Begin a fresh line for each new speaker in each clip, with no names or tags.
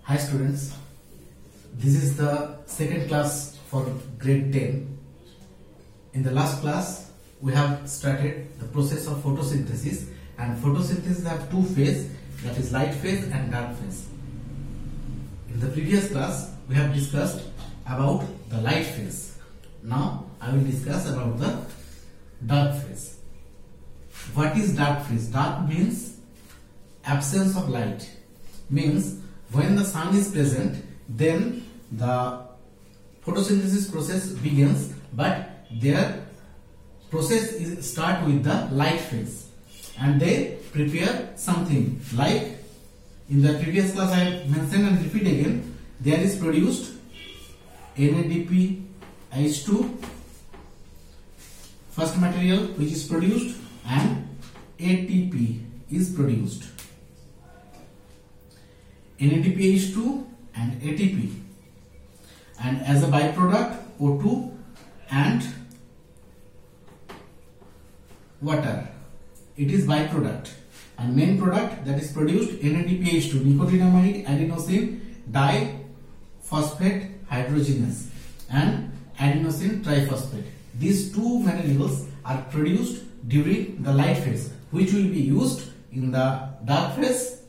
Hi students, this is the second class for grade 10. In the last class, we have started the process of photosynthesis, and photosynthesis have two phases, that is light phase and dark phase. In the previous class, we have discussed about the light phase. Now, I will discuss about the dark phase. What is dark phase? Dark means absence of light. Means when the sun is present, then the photosynthesis process begins, but their process is start with the light phase, and they prepare something like in the previous class I mentioned and repeat again. There is produced NADP H2, first material which is produced, and ATP is produced. NADPH2 and ATP, and as a byproduct O2 and water. It is byproduct, and main product that is produced NADPH2, nicotinamide adenosine diphosphate hydrogenase and adenosine triphosphate. These two materials are produced during the light phase, which will be used in the dark phase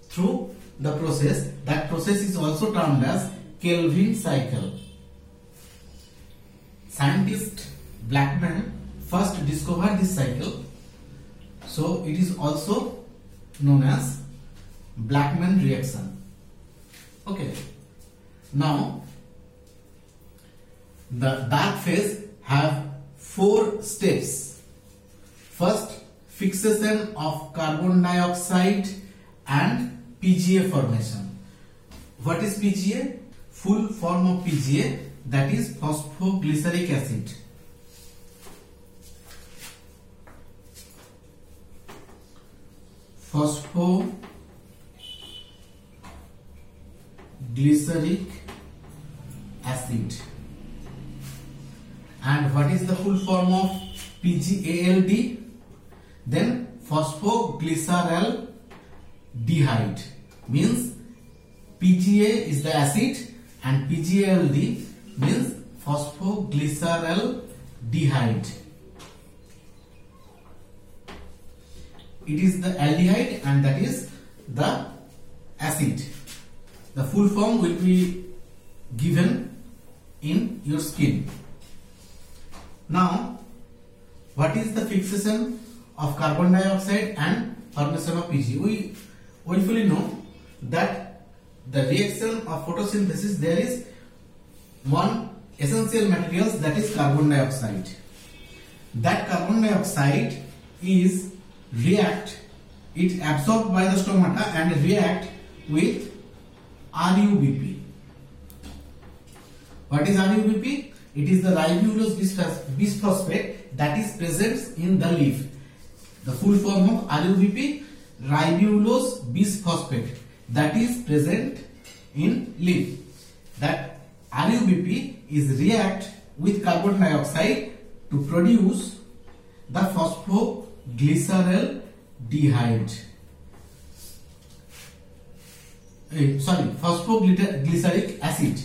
through the process. That process is also termed as Calvin cycle. Scientist Blackman first discovered this cycle, so it is also known as Blackman reaction. Okay, now the dark phase have 4 steps. First, fixation of carbon dioxide and PGA formation. What is PGA? Full form of PGA, that is phosphoglyceric acid. Phosphoglyceric acid. And what is the full form of PGALD? Then phosphoglyceraldehyde. Means PGA is the acid and PGALD means phosphoglyceraldehyde. It is the aldehyde and that is the acid. The full form will be given in your skin. Now, what is the fixation of carbon dioxide and formation of PGA? We fully know that the reaction of photosynthesis, there is one essential materials, that is carbon dioxide. That carbon dioxide is it absorbed by the stomata and react with RUBP. What is RUBP? It is the ribulose bisphosphate that is present in the leaf. The full form of RUBP, ribulose bisphosphate, that is present in leaf. That RUBP is react with carbon dioxide to produce the phosphoglyceric acid.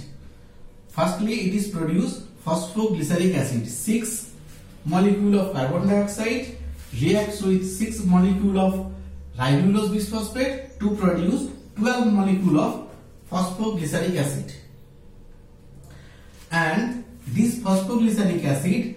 Firstly, it is produced phosphoglyceric acid. 6 molecule of carbon dioxide reacts with 6 molecule of ribulose bisphosphate to produce 12 molecule of phosphoglyceric acid. And this phosphoglyceric acid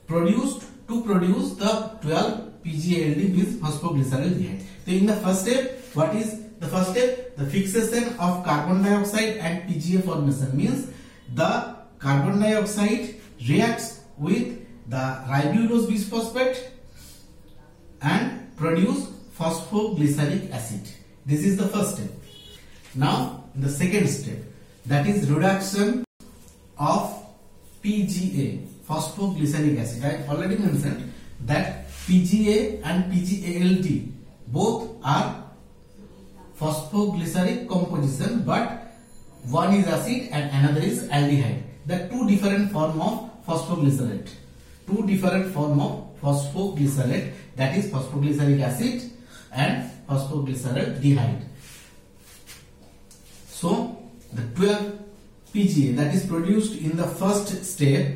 produced to produce the 12 PGALD with phosphoglyceraldehyde. So in the first step, what is the first step? The fixation of carbon dioxide and PGA formation. Means the carbon dioxide reacts with the ribulose bisphosphate and produce phosphoglyceric acid. This is the first step. Now, in the second step, that is reduction of PGA, phosphoglyceric acid. I already mentioned that PGA and PGALD both are phosphoglyceric composition, but one is acid and another is aldehyde. The two different form of phosphoglycerate. Two different form of phosphoglycerate, that is phosphoglyceric acid and phosphoglyceraldehyde. So the 12 PGA that is produced in the first step,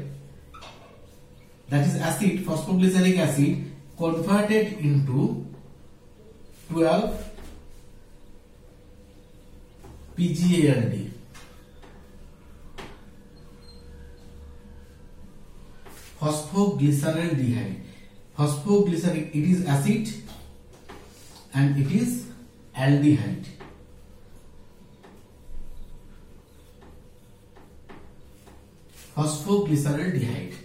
that is acid, phosphoglyceric acid, converted into 12 PGALD. Phosphoglyceraldehyde. Phosphoglyceric, it is acid and it is aldehyde. Phosphoglyceraldehyde.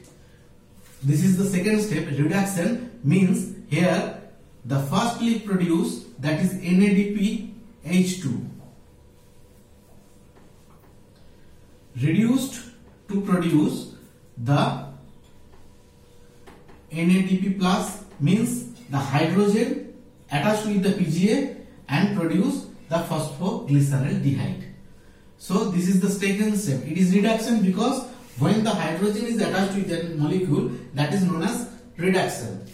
This is the second step. Reduction means here the firstly produced, that is NADPH2, reduced to produce the NADP plus, means the hydrogen attached with the PGA and produce the phosphoglyceraldehyde. So this is the second step. It is reduction because when the hydrogen is attached with that molecule, that is known as reduction.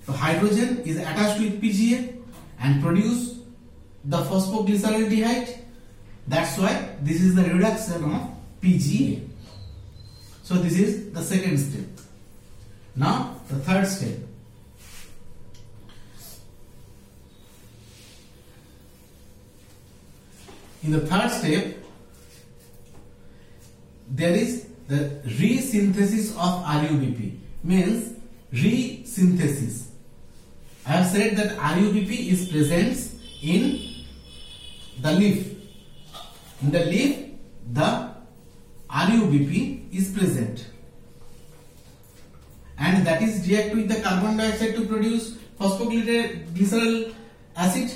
So hydrogen is attached with PGA and produce the phosphoglyceraldehyde. That's why this is the reduction of PGA. So this is the second step. Now the third step. In the third step, there is the resynthesis of RUBP, means resynthesis. I have said that RUBP is present in the leaf. In the leaf, the RUBP is present, and that is react with the carbon dioxide to produce phosphoglycerol acid.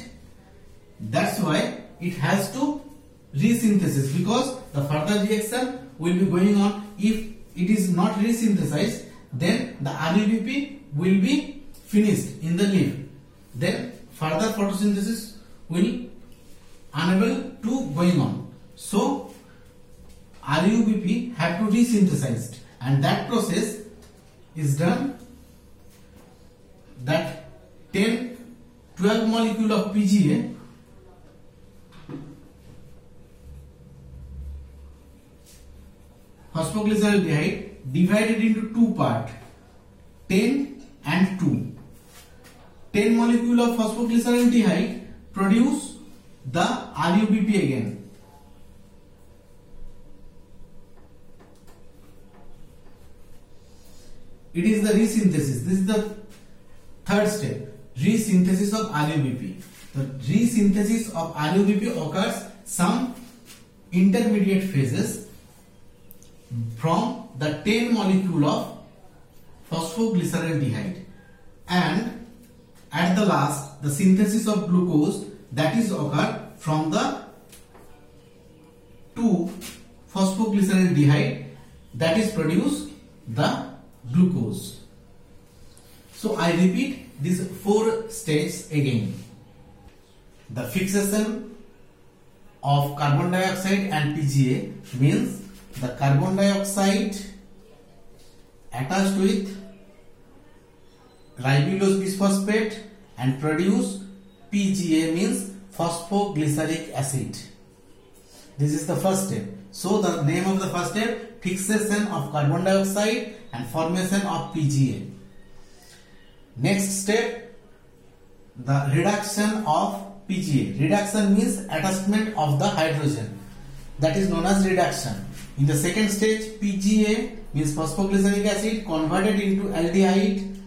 That's why it has to resynthesis, because the further reaction will be going on. If it is not resynthesized, then the RUBP will be finished in the leaf. Then further photosynthesis will unable to going on. So RUBP have to resynthesized, and that process is done. That 12 molecule of PGA phosphoglyceraldehyde divided into two parts, 10 and 2. 10 molecule of phosphoglyceraldehyde produce the RUBP again. It is the resynthesis. This is the third step, resynthesis of RUBP. The resynthesis of RUBP occurs some intermediate phases from the 10 molecule of phosphoglyceraldehyde, and at the last the synthesis of glucose, that is occur from the 2 phosphoglyceraldehyde, that is produce the glucose. So I repeat these 4 stages again. The fixation of carbon dioxide and PGA means the carbon dioxide attached with ribulose bisphosphate and produce PGA, means phosphoglyceric acid. This is the first step. So the name of the first step, fixation of carbon dioxide and formation of PGA. Next step, the reduction of PGA. Reduction means attachment of the hydrogen, that is known as reduction. In the second stage, PGA means phosphoglyceric acid converted into aldehyde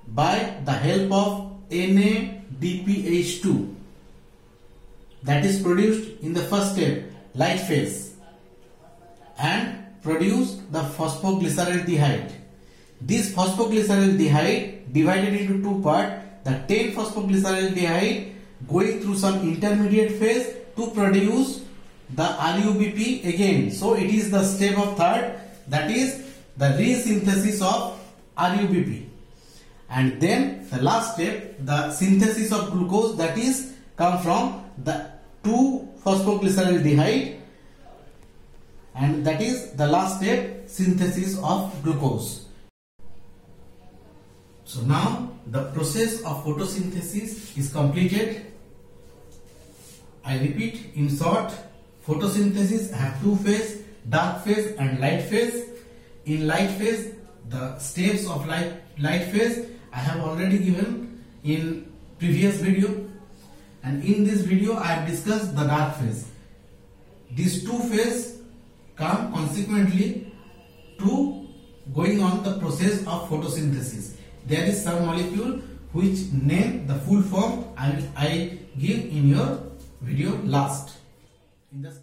by the help of NADPH2, that is produced in the first step, light phase, and produce the phosphoglyceraldehyde. This phosphoglyceraldehyde divided into two parts, the 10 phosphoglyceraldehyde going through some intermediate phase to produce the RUBP again. So it is the step of third, that is the resynthesis of RUBP. And then the last step, the synthesis of glucose, that is come from the 2 phosphoglyceraldehyde, and that is the last step, synthesis of glucose. So now the process of photosynthesis is completed. I repeat in short, photosynthesis have two phase, dark phase and light phase. In light phase, the steps of light phase I have already given in previous video, and in this video I have discussed the dark phase. These two phases come consequently to going on the process of photosynthesis. There is some molecule which name the full form I give in your video last. In the